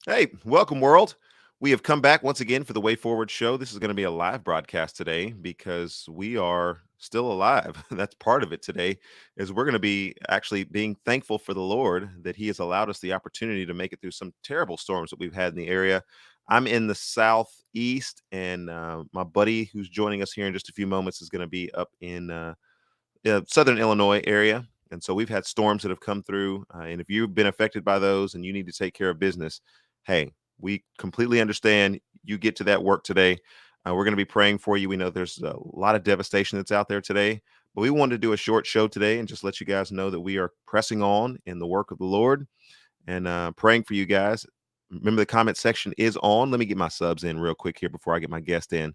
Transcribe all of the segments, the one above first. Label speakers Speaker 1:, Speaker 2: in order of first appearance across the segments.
Speaker 1: Hey, welcome, world. We have come back once again for the Way Forward show. This is going to be a live broadcast today because we are still alive. That's part of it today, is we're going to be actually being thankful for the Lord that He has allowed us the opportunity to make it through some terrible storms that we've had in the area. I'm in the southeast, and my buddy who's joining us here in just a few moments is going to be up in southern Illinois area. And so we've had storms that have come through. And if you've been affected by those and you need to take care of business, hey, we completely understand. You get to that work today. We're going to be praying for you. We know there's a lot of devastation that's out there today, but we wanted to do a short show today and just let you guys know that we are pressing on in the work of the Lord and praying for you guys. Remember, the comment section is on. Let me get my subs in real quick here before I get my guest in.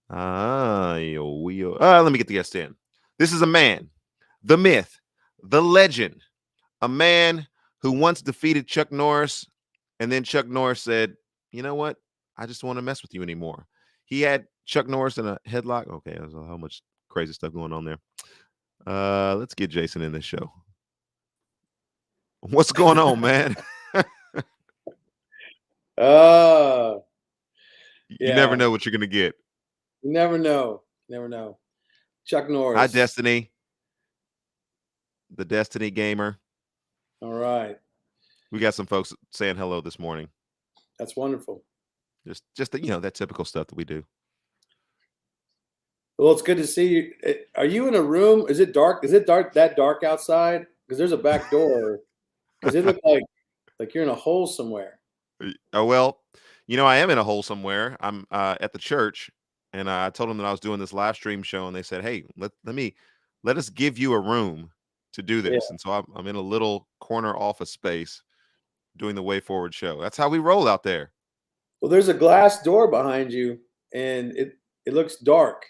Speaker 1: Let me get the guest in. This is a man, the myth, the legend, a man who once defeated Chuck Norris, and then Chuck Norris said, "You know what? I just want to mess with you anymore." He had Chuck Norris in a headlock. Okay, there's how much crazy stuff going on there. Let's get Jason in this show. What's going on, man? You never know what you're gonna get.
Speaker 2: You never know. Never know. Chuck Norris.
Speaker 1: Hi, Destiny. The Destiny gamer.
Speaker 2: All right.
Speaker 1: We got some folks saying hello this morning.
Speaker 2: That's wonderful.
Speaker 1: Just that typical stuff that we do.
Speaker 2: Well, it's good to see you. Are you in a room? Is it dark? Is it that dark outside? Because there's a back door. Does it look like you're in a hole somewhere?
Speaker 1: Oh, well, I am in a hole somewhere. I'm at the church, and I told them that I was doing this live stream show, and they said, "Hey, let us give you a room to do this."
Speaker 2: Yeah.
Speaker 1: And so I'm in a little corner office space doing the Way Forward show. That's how we roll out there.
Speaker 2: Well, there's a glass door behind you, and it looks dark.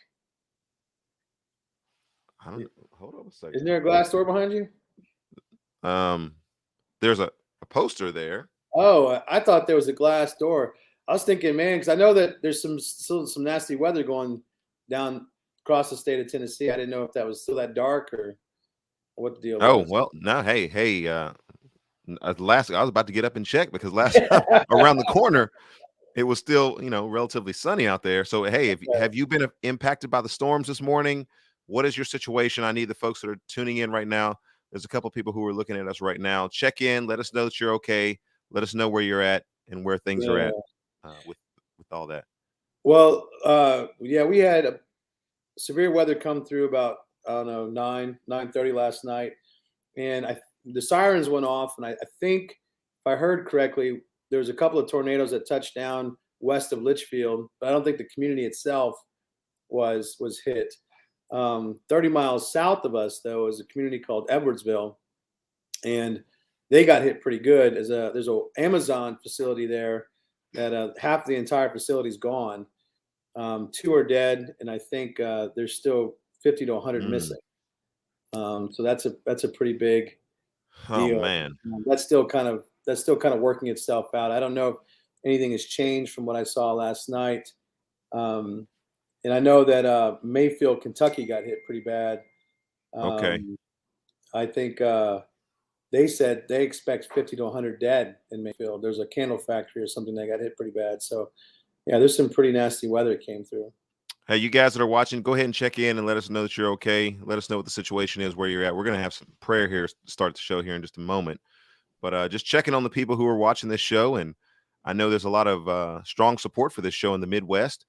Speaker 1: Hold on a second.
Speaker 2: Isn't there a glass door behind you?
Speaker 1: There's a poster there.
Speaker 2: Oh, I thought there was a glass door. I was thinking, man, because I know that there's still some nasty weather going down across the state of Tennessee. I didn't know if that was still that dark or what the deal was.
Speaker 1: Well, no, hey, last I was about to get up and check because last time around the corner it was still relatively sunny out there. So hey, have you been impacted by the storms this morning? What is your situation? I need the folks that are tuning in right now. There's a couple of people who are looking at us right now. Check in, let us know that you're okay. Let us know where you're at and where things are at with all that.
Speaker 2: Well, we had severe weather come through about 9:30 last night, and the sirens went off, and I think if I heard correctly, there was a couple of tornadoes that touched down west of Litchfield, but I don't think the community itself was hit. 30 miles south of us, though, is a community called Edwardsville, and they got hit pretty good. There's a Amazon facility there that half the entire facility is gone. 2 are dead, and I think there's still 50 to 100 missing. So that's a pretty big deal.
Speaker 1: Oh man,
Speaker 2: that's still kind of working itself out. I don't know if anything has changed from what I saw last night. And I know that Mayfield, Kentucky got hit pretty bad.
Speaker 1: Okay.
Speaker 2: I think they said they expect 50 to 100 dead in Mayfield. There's a candle factory or something that got hit pretty bad. So, yeah, there's some pretty nasty weather that came through.
Speaker 1: Hey, you guys that are watching, go ahead and check in and let us know that you're okay. Let us know what the situation is, where you're at. We're going to have some prayer here to start the show here in just a moment. But just checking on the people who are watching this show. And I know there's a lot of strong support for this show in the Midwest.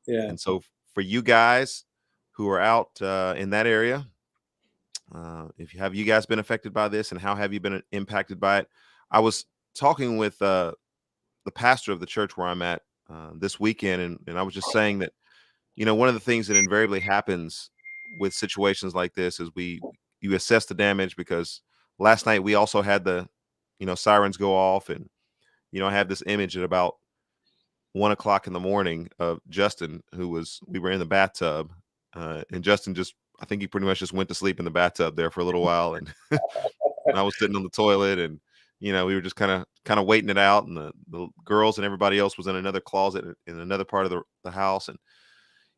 Speaker 2: Yeah.
Speaker 1: And so for you guys who are out in that area, have you guys been affected by this, and how have you been impacted by it? I was talking with the pastor of the church where I'm at this weekend, and I was just saying that, one of the things that invariably happens with situations like this is you assess the damage, because last night we also had the sirens go off, and I have this image at about 1 o'clock in the morning of Justin, we were in the bathtub, and Justin just, I think he pretty much just went to sleep in the bathtub there for a little while, and and I was sitting on the toilet, and we were just kind of waiting it out, and the girls and everybody else was in another closet in another part of the house, and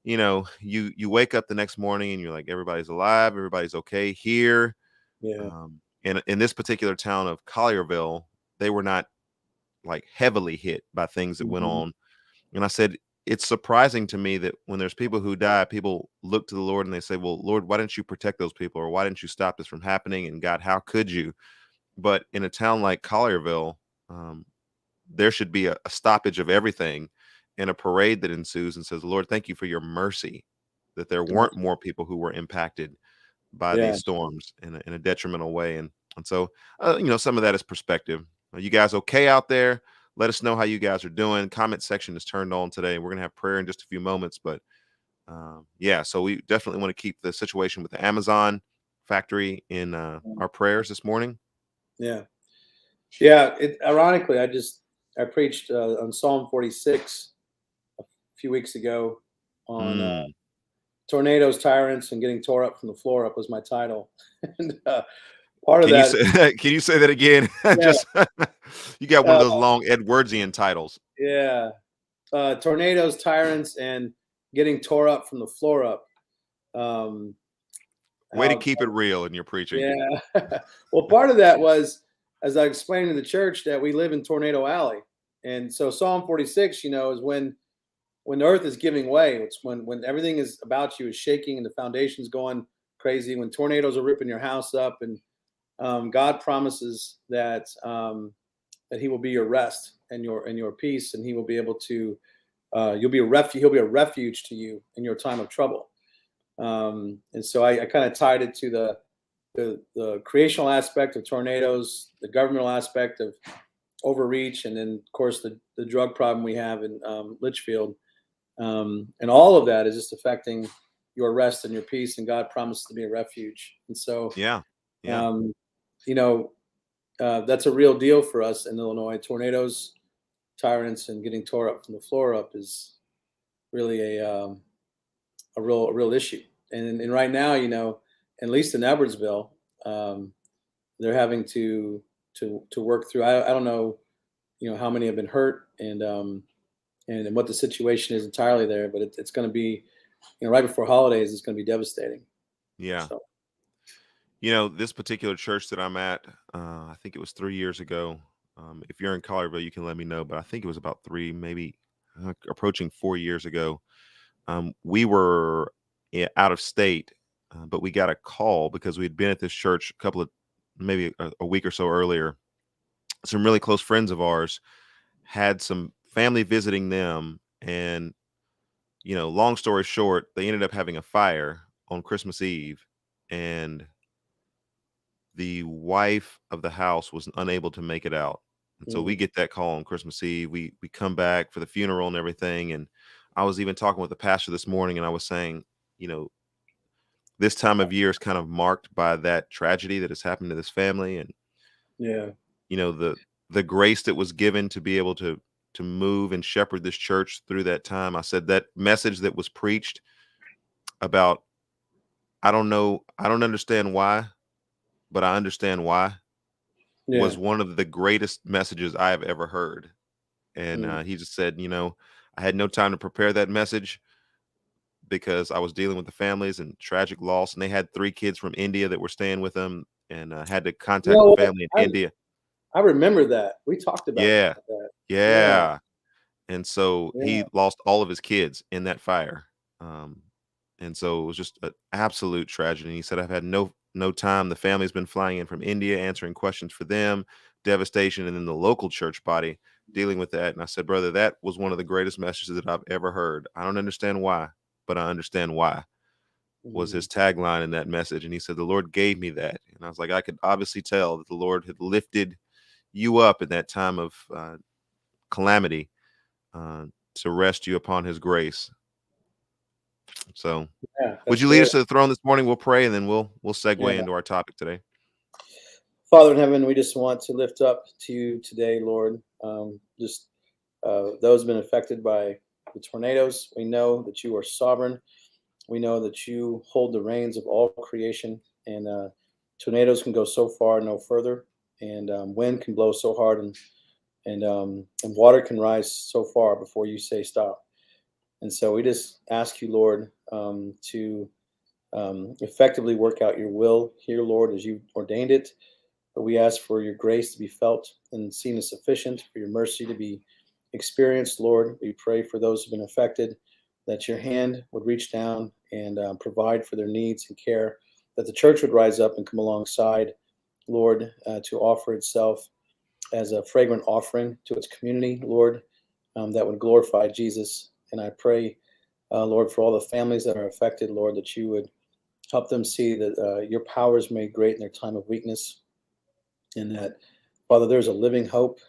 Speaker 1: you wake up the next morning and you're like, everybody's alive, everybody's okay here.
Speaker 2: Yeah.
Speaker 1: And in this particular town of Collierville, they were not like heavily hit by things that went
Speaker 2: Mhm.
Speaker 1: on. And I said, it's surprising to me that when there's people who die, people look to the Lord and they say, well, Lord, why didn't you protect those people? Or why didn't you stop this from happening? And God, how could you? But in a town like Collierville, um, there should be a stoppage of everything and a parade that ensues and says, Lord, thank you for your mercy, that there weren't more people who were impacted by
Speaker 2: Yeah.
Speaker 1: these storms in a detrimental way. And so, some of that is perspective. Are you guys okay out there? Let us know how you guys are doing. Comment section is turned on today. We're going to have prayer in just a few moments. But yeah, so we definitely want to keep the situation with the Amazon factory in our prayers this morning.
Speaker 2: Yeah. Yeah. Ironically, I preached on Psalm 46 a few weeks ago on
Speaker 1: Mm.
Speaker 2: tornadoes, tyrants, and getting tore up from the floor up was my title. And part of
Speaker 1: Can you
Speaker 2: that,
Speaker 1: say can you say that again?
Speaker 2: yeah,
Speaker 1: Just you got one of
Speaker 2: uh,
Speaker 1: those long Edwardsian titles.
Speaker 2: yeah, tornadoes, tyrants, and getting tore up from the floor up. Um,
Speaker 1: Way to
Speaker 2: how,
Speaker 1: keep it real in your preaching.
Speaker 2: yeah. Well, part of that was, as I explained to the church, that we live in Tornado Alley, and so Psalm 46, is when the earth is giving way. It's when everything is about you is shaking and the foundation's going crazy. When tornadoes are ripping your house up, and God promises that He will be your rest and your peace, and He will be able to you'll be a refuge. He'll be a refuge to you in your time of trouble. And so I kind of tied it to the creational aspect of tornadoes, the governmental aspect of overreach, and then of course the drug problem we have in Litchfield. And all of that is just affecting your rest and your peace, and God promised to be a refuge. And so,
Speaker 1: Yeah. Yeah.
Speaker 2: um, you know, that's a real deal for us in Illinois. Tornadoes, tyrants, and getting tore up from the floor up is really a real issue. And right now, at least in Edwardsville, um, they're having to work through. I don't know, how many have been hurt, and what the situation is entirely there, but it's going to be, right before holidays, it's going to be devastating.
Speaker 1: Yeah.
Speaker 2: So
Speaker 1: This particular church that I'm at, I think it was 3 years ago. If you're in Collierville, you can let me know, but I think it was about three, maybe approaching 4 years ago. We were out of state, but we got a call because we had been at this church maybe a week or so earlier. Some really close friends of ours had some family visiting them, and long story short, they ended up having a fire on Christmas Eve, and the wife of the house was unable to make it out. And so we
Speaker 2: mm,
Speaker 1: get that call on Christmas Eve. We come back for the funeral and everything. And I was even talking with the pastor this morning, and I was saying, you know, this time of year is kind of marked by that tragedy that has happened to this family. And,
Speaker 2: yeah,
Speaker 1: the grace that was given to be able to move and shepherd this church through that time. I said that message that was preached about, I don't know, I don't understand why, but I understand why,
Speaker 2: yeah,
Speaker 1: was one of the greatest messages I have ever heard. And
Speaker 2: mm,
Speaker 1: he just said, I had no time to prepare that message because I was dealing with the families and tragic loss. And they had 3 kids from India that were staying with them, and had to
Speaker 2: you
Speaker 1: contact
Speaker 2: know
Speaker 1: the
Speaker 2: what?
Speaker 1: family in
Speaker 2: I
Speaker 1: India.
Speaker 2: I remember that we talked about
Speaker 1: Yeah.
Speaker 2: that. Yeah,
Speaker 1: Yeah. And so he
Speaker 2: yeah,
Speaker 1: lost all of his kids in that fire. Um, and so it was just an absolute tragedy. He said, I've had no time. The family's been flying in from India, answering questions for them, devastation, and then the local church body dealing with that. And I said, brother, that was one of the greatest messages that I've ever heard. I don't understand why, but I understand why, was
Speaker 2: mm,
Speaker 1: his tagline in that message. And he said, the Lord gave me that. And I was like, I could obviously tell that the Lord had lifted you up in that time of calamity uh, to rest you upon his grace. So
Speaker 2: Yeah,
Speaker 1: would
Speaker 2: that's
Speaker 1: you lead
Speaker 2: great.
Speaker 1: us to the throne this morning? We'll pray and then we'll
Speaker 2: Yeah.
Speaker 1: segue into our topic today.
Speaker 2: Father in heaven, we just want to lift up to you today, Lord. Just those who've been affected by the tornadoes. We know that you are sovereign. We know that you hold the reins of all creation, and tornadoes can go so far, no further, and wind can blow so hard, and water can rise so far before you say stop. And so we just ask you, Lord, to effectively work out your will here, Lord, as you ordained it. But we ask for your grace to be felt and seen as sufficient, for your mercy to be experienced, Lord. We pray for those who've been affected, that your hand would reach down and provide for their needs and care, that the church would rise up and come alongside, Lord, to offer itself as a fragrant offering to its community, Lord, that would glorify Jesus. And I pray, Lord, for all the families that are affected, Lord, that you would help them see that your power is made great in their time of weakness, and that, Father, there's a living hope.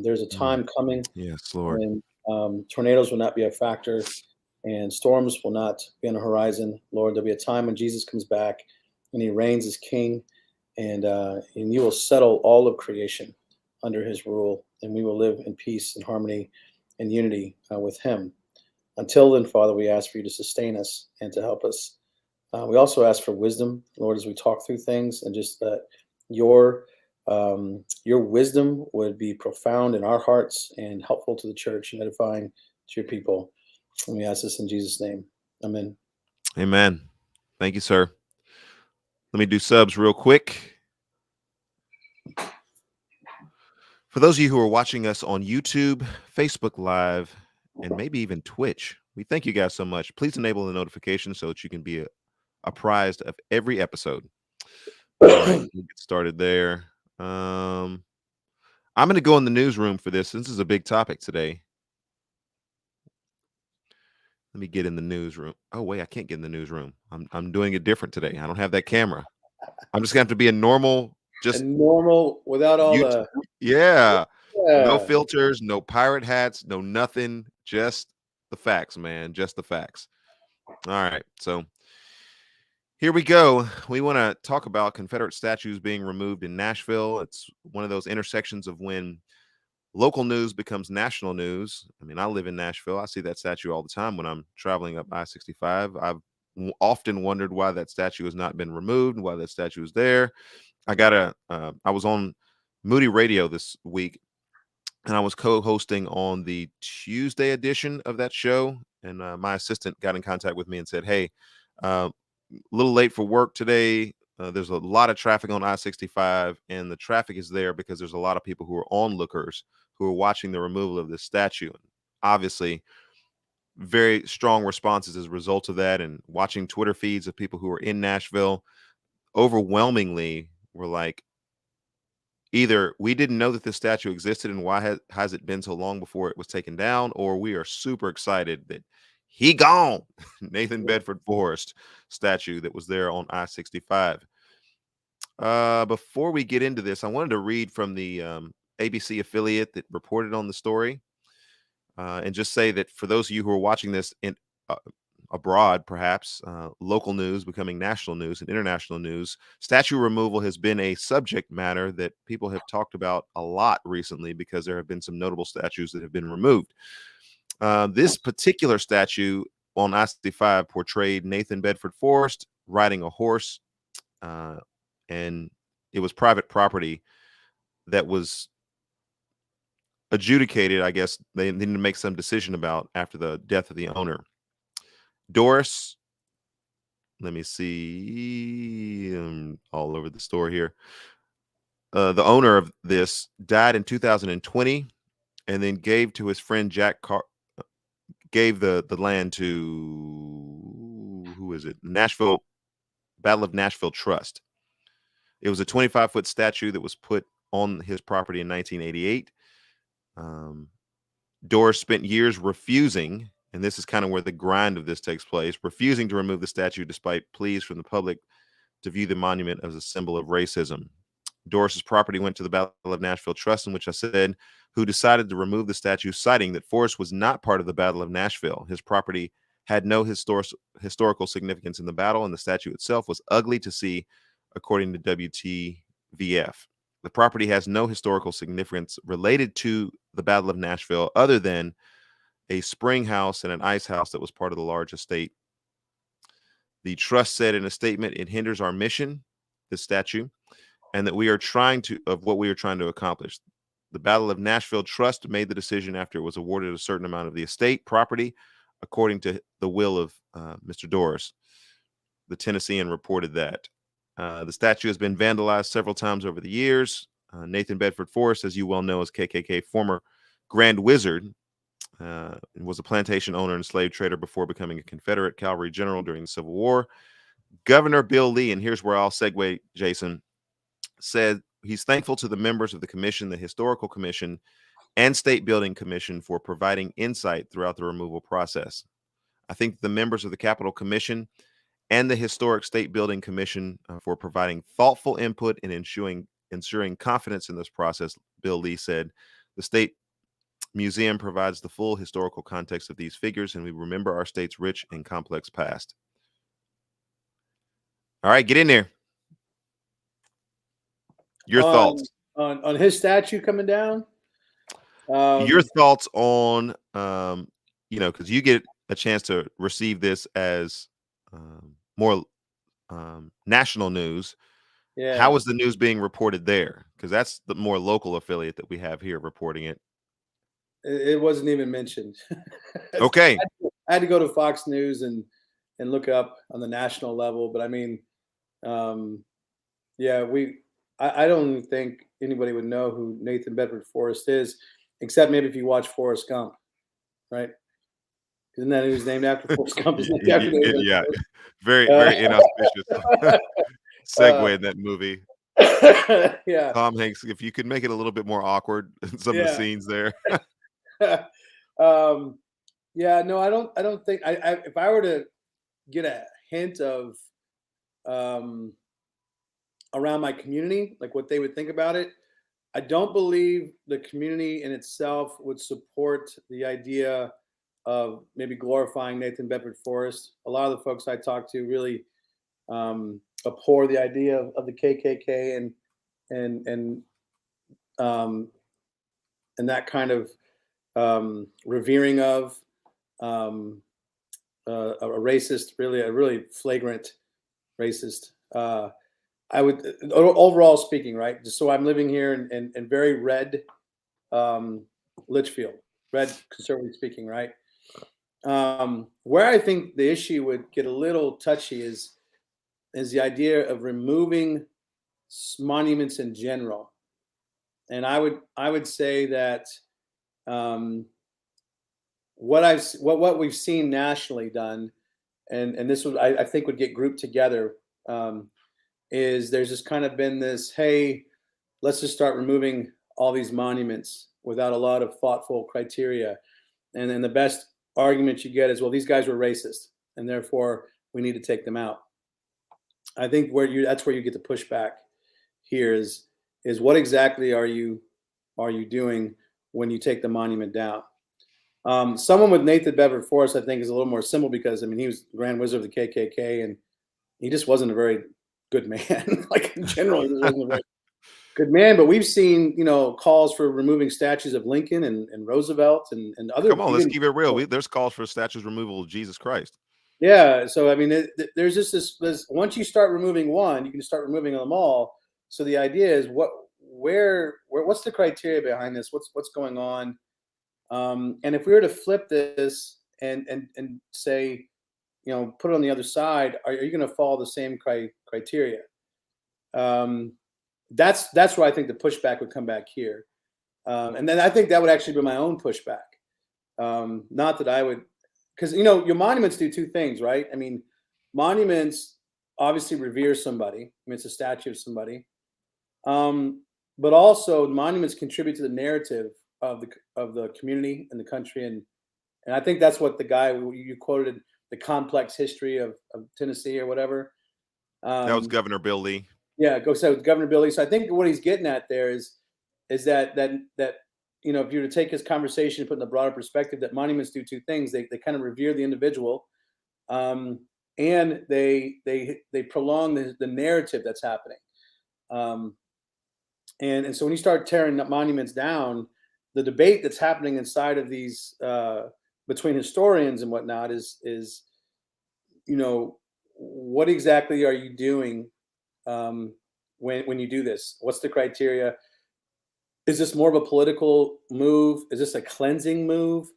Speaker 2: There's a
Speaker 1: Mm.
Speaker 2: time coming
Speaker 1: Yes, Lord.
Speaker 2: when tornadoes will not be a factor and storms will not be on the horizon. Lord, there'll be a time when Jesus comes back and he reigns as king, and you will settle all of creation under his rule, and we will live in peace and harmony and unity with him. Until then, Father, we ask for you to sustain us and to help us. We also ask for wisdom, Lord, as we talk through things, and just that your your wisdom would be profound in our hearts and helpful to the church and edifying to your people. And we ask this in Jesus' name. Amen.
Speaker 1: Amen. Thank you, sir. Let me do subs real quick. For those of you who are watching us on YouTube, Facebook Live, and maybe even Twitch, we thank you guys so much. Please enable the notifications so that you can be apprised of every episode. All right, we'll get started there. I'm going to go in the newsroom for this. This is a big topic today. Let me get in the newsroom. Oh, wait, I can't get in the newsroom. I'm doing it different today. I don't have that camera. I'm just going to have to be a normal, just
Speaker 2: And normal without all
Speaker 1: YouTube.
Speaker 2: the
Speaker 1: Yeah. No
Speaker 2: yeah.
Speaker 1: filters, no pirate hats, no nothing. Just the facts, man. Just the facts. All right. So here we go. We want to talk about Confederate statues being removed in Nashville. It's one of those intersections of when local news becomes national news. I mean, I live in Nashville. I see that statue all the time when I'm traveling up I-65. I've often wondered why that statue has not been removed and why that statue is there. I was on Moody Radio this week, and I was co-hosting on the Tuesday edition of that show. And my assistant got in contact with me and said, "Hey, a little late for work today. There's a lot of traffic on I-65, and the traffic is there because there's a lot of people who are onlookers who are watching the removal of this statue. Obviously, very strong responses as a result of that, and watching Twitter feeds of people who are in Nashville, overwhelmingly were like, either we didn't know that this statue existed and why has it been so long before it was taken down, or we are super excited that he gone. Nathan Bedford Forrest statue that was there on I-65. Before we get into this, I wanted to read from the ABC affiliate that reported on the story, and just say that for those of you who are watching this in uh, abroad, perhaps local news becoming national news and international news, statue removal has been a subject matter that people have talked about a lot recently because there have been some notable statues that have been removed. This particular statue on I-65 portrayed Nathan Bedford Forrest riding a horse, and it was private property that was adjudicated. I guess they needed to make some decision about after the death of the owner. Doris, let me see, all over the store here. The owner of this died in 2020, and then gave to his friend Jack gave the land to, who is it? Nashville Battle of Nashville Trust. It was a 25-foot statue that was put on his property in 1988. Doris spent years refusing, and this is kind of where the grind of this takes place, refusing to remove the statue despite pleas from the public to view the monument as a symbol of racism. Doris's property went to the Battle of Nashville Trust, in which I said, who decided to remove the statue, citing that Forrest was not part of the Battle of Nashville. His property had no historical significance in the battle, and the statue itself was ugly to see, according to WTVF. The property has no historical significance related to the Battle of Nashville other than a spring house and an ice house that was part of the large estate. The trust said in a statement, it hinders our mission, this statue, and that we are trying to accomplish. The Battle of Nashville Trust made the decision after it was awarded a certain amount of the estate property, according to the will of Mr. Doris. The Tennessean reported that. The statue has been vandalized several times over the years. Nathan Bedford Forrest, as you well know, is KKK former Grand Wizard, was a plantation owner and slave trader before becoming a Confederate cavalry general during the Civil War. Governor Bill Lee, and here's where I'll segue, Jason, said he's thankful to the members of the commission, the Historical Commission, and State Building Commission for providing insight throughout the removal process. I think the members of the Capitol Commission and the Historic State Building Commission for providing thoughtful input and ensuring confidence in this process, Bill Lee said. The State Museum provides the full historical context of these figures, and we remember our state's rich and complex past. All right, get in there. Your thoughts
Speaker 2: on his statue coming down.
Speaker 1: Your thoughts on, because you get a chance to receive this as more national news.
Speaker 2: Yeah.
Speaker 1: How is the news being reported there? Because that's the more local affiliate that we have here reporting it.
Speaker 2: It wasn't even mentioned.
Speaker 1: Okay.
Speaker 2: I had to go to Fox News and look up on the national level. But I mean, yeah, I don't think anybody would know who Nathan Bedford Forrest is, except maybe if you watch Forrest Gump, right? Isn't that who's named after Forrest Gump?
Speaker 1: Yeah, very inauspicious segue in that movie.
Speaker 2: Yeah,
Speaker 1: Tom Hanks. If you could make it a little bit more awkward in some of the scenes there.
Speaker 2: Yeah, no, I don't think if I were to get a hint of around my community, like what they would think about it, I don't believe the community in itself would support the idea of maybe glorifying Nathan Bedford Forrest. A lot of the folks I talk to really abhor the idea of the KKK and that kind of revering of a racist, a really flagrant racist. I would, overall speaking, right? Just so I'm living here in very red Litchfield, red conservative speaking, right? Where I think the issue would get a little touchy is the idea of removing monuments in general. And I would say that what we've seen nationally done, and this would I think would get grouped together, is there's just kind of been this, hey, let's just start removing all these monuments without a lot of thoughtful criteria. And then the best argument you get is, well, these guys were racist and therefore we need to take them out. I think that's where you get the pushback here is what exactly are you doing when you take the monument down? Someone with Nathan Bedford Forrest, I think, is a little more simple because, I mean, he was Grand Wizard of the KKK and he just wasn't a very good man. Like in general, he wasn't a very good man. But we've seen, calls for removing statues of Lincoln and Roosevelt and other.
Speaker 1: Come on, let's keep it real. There's calls for statues removal of Jesus Christ.
Speaker 2: Yeah. So, I mean, there's just this, once you start removing one, you can start removing them all. So the idea is what's the criteria behind this? What's going on? And if we were to flip this and say, put it on the other side, are you going to follow the same criteria? That's where I think the pushback would come back here. And then I think that would actually be my own pushback. Not that I would, because, your monuments do two things, right? I mean, monuments obviously revere somebody. I mean, it's a statue of somebody. But also monuments contribute to the narrative of the community and the country. And I think that's what the guy you quoted, the complex history of Tennessee or whatever.
Speaker 1: That was Governor Bill Lee.
Speaker 2: Yeah, go say with governability. So I think what he's getting at there is that if you were to take his conversation and put in a broader perspective, that monuments do two things. They kind of revere the individual, um, and they prolong the narrative that's happening. Um, and so when you start tearing monuments down, the debate that's happening inside of these between historians and whatnot is what exactly are you doing when you do this? What's the criteria? Is this more of a political move? Is this a cleansing move,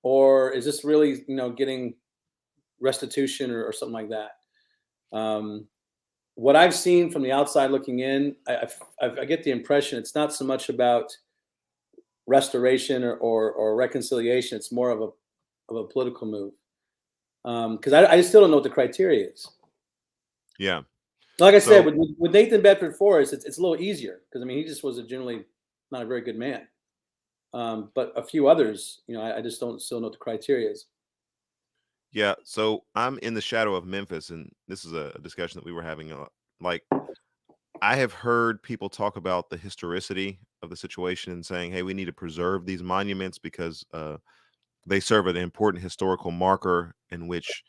Speaker 2: or is this really getting restitution or something like that? What I've seen from the outside looking in, I get the impression it's not so much about restoration or reconciliation. It's more of a political move, because I just still don't know what the criteria is.
Speaker 1: Yeah.
Speaker 2: Like I said,
Speaker 1: So
Speaker 2: with Nathan Bedford Forrest, it's a little easier because he just was generally not a very good man. But a few others, I just don't still know what the criteria is.
Speaker 1: yeah, so I'm in the shadow of Memphis, and this is a discussion that we were having. Like, I have heard people talk about the historicity of the situation and saying, "Hey, we need to preserve these monuments because they serve an important historical marker." In which,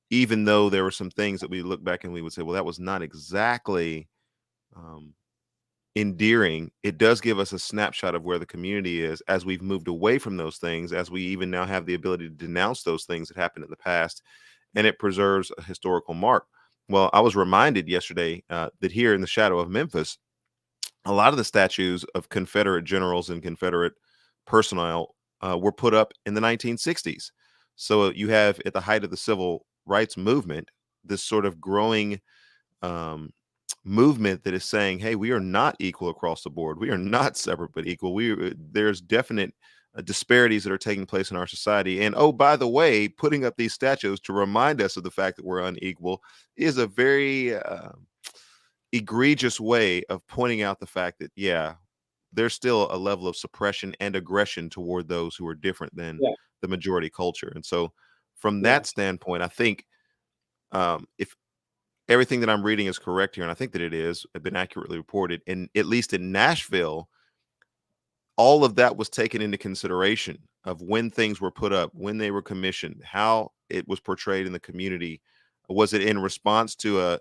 Speaker 1: even though there were some things that we look back and we would say, "Well, that was not exactly um, endearing," it does give us a snapshot of where the community is as we've moved away from those things, as we even now have the ability to denounce those things that happened in the past, and it preserves a historical mark. Well, I was reminded yesterday that here in the shadow of Memphis, a lot of the statues of Confederate generals and Confederate personnel were put up in the 1960s. So you have, at the height of the civil rights movement, this sort of growing um, movement that is saying, "Hey, we are not equal across the board. We are not separate but equal. There's definite disparities that are taking place in our society. And oh, by the way, putting up these statues to remind us of the fact that we're unequal is a very egregious way of pointing out the fact that, yeah, there's still a level of suppression and aggression toward those who are different than
Speaker 2: Yeah,
Speaker 1: the majority culture." And so, from
Speaker 2: yeah.
Speaker 1: that standpoint, I think if everything that I'm reading is correct here, and I think that it is, have been accurately reported, and at least in Nashville, all of that was taken into consideration of when things were put up, when they were commissioned, how it was portrayed in the community. Was it in response to a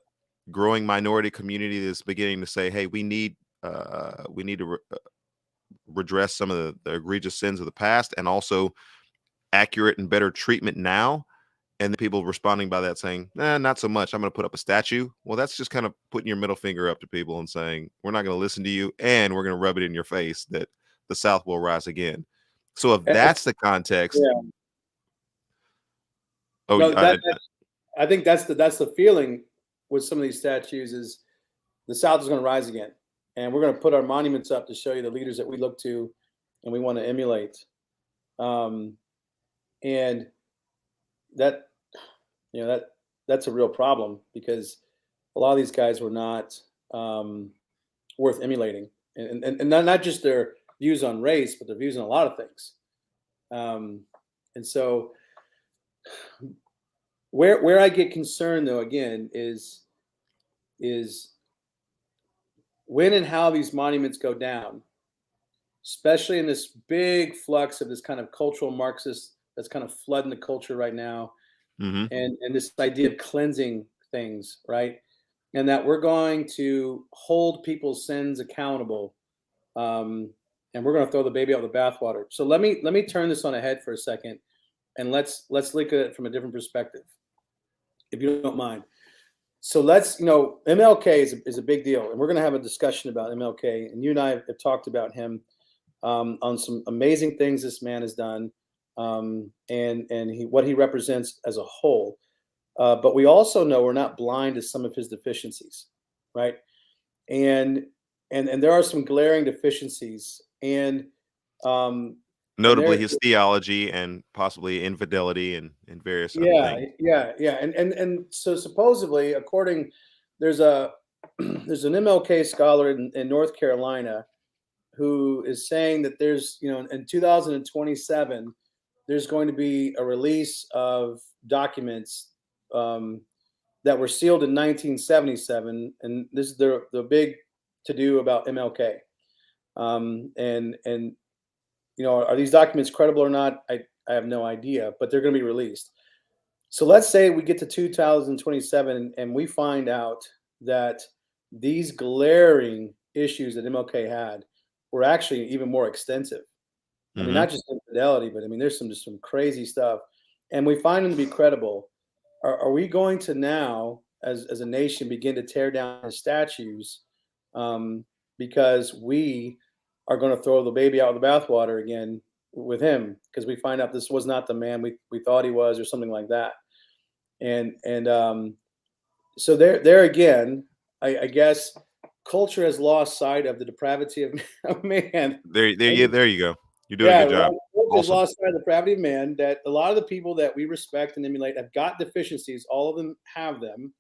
Speaker 1: growing minority community that's beginning to say, "Hey, we need to redress some of the egregious sins of the past, and also accurate and better treatment now"? And the people responding by that saying, "Nah, not so much. I'm going to put up a statue." Well, that's just kind of putting your middle finger up to people and saying, "We're not going to listen to you, and we're going to rub it in your face that the South will rise again." So if that's the context,
Speaker 2: Yeah.
Speaker 1: oh,
Speaker 2: No, I think that's the feeling with some of these statues is the South is going to rise again, and we're going to put our monuments up to show you the leaders that we look to and we want to emulate. Um, and that that's a real problem because a lot of these guys were not um, worth emulating, and not just their views on race, but their views on a lot of things. And so where I get concerned though again is when and how these monuments go down, especially in this big flux of this kind of cultural Marxist that's kind of flooding the culture right now,
Speaker 1: hmm
Speaker 2: and this idea of cleansing things, right? And that we're going to hold people's sins accountable, and we're going to throw the baby out with the bathwater. So let me turn this on a head for a second, and let's look at it from a different perspective, if you don't mind. So MLK is a big deal, and we're going to have a discussion about MLK. And you and I have talked about him on some amazing things this man has done, and what he represents as a whole. But we also know we're not blind to some of his deficiencies, right? And and there are some glaring deficiencies, um, and
Speaker 1: notably his theology and possibly infidelity and various other
Speaker 2: yeah,
Speaker 1: things.
Speaker 2: yeah, and so supposedly, according there's a there's an MLK scholar in North Carolina who is saying that there's in 2027 there's going to be a release of documents, um, that were sealed in 1977, and this is the big to do about MLK. And are these documents credible or not? I have no idea, but they're going to be released. So let's say we get to 2027 and we find out that these glaring issues that MLK had were actually even more extensive. I mean,
Speaker 1: Hmm.
Speaker 2: not just infidelity, but I mean, there's some crazy stuff, and we find them to be credible. Are we going to now, as a nation, begin to tear down his statues um, because we are going to throw the baby out with the bathwater again with him because we find out this was not the man we thought he was, or something like that? And so there again, I guess culture has lost sight of the depravity of, of man.
Speaker 1: There you go. You're doing a
Speaker 2: Yeah,
Speaker 1: good
Speaker 2: right.
Speaker 1: job.
Speaker 2: Culture has
Speaker 1: Awesome.
Speaker 2: lost sight of the depravity of man. That a lot of the people that we respect and emulate have got deficiencies. All of them have them.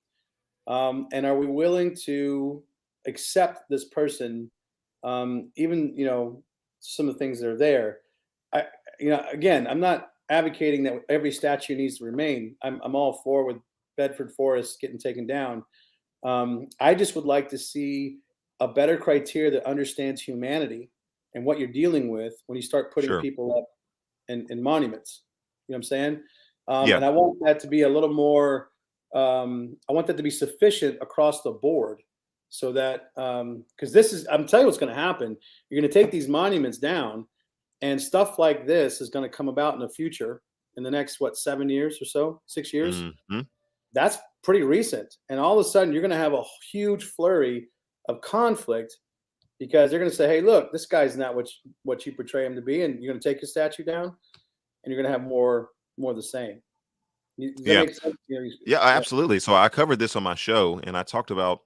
Speaker 2: And are we willing to accept this person, even some of the things that are there? I, again, I'm not advocating that every statue needs to remain. I'm all for with Bedford Forest getting taken down. I just would like to see a better criteria that understands humanity and what you're dealing with when you start putting
Speaker 1: Sure.
Speaker 2: people up in monuments. You know what I'm saying?
Speaker 1: Yeah.
Speaker 2: And I want that to be a little more. I want that to be sufficient across the board, so that because this is, I'm telling you what's going to happen. You're going to take these monuments down, and stuff like this is going to come about in the future in the next 7 years or so, 6 years.
Speaker 1: Hmm.
Speaker 2: That's pretty recent, and all of a sudden you're going to have a huge flurry of conflict because they're going to say, "Hey, look, this guy's not what you portray him to be," and you're going to take his statue down, and you're going to have more of the same. Does that
Speaker 1: Yeah.
Speaker 2: make sense?
Speaker 1: Yeah,
Speaker 2: Yeah.
Speaker 1: absolutely. So I covered this on my show, and I talked about,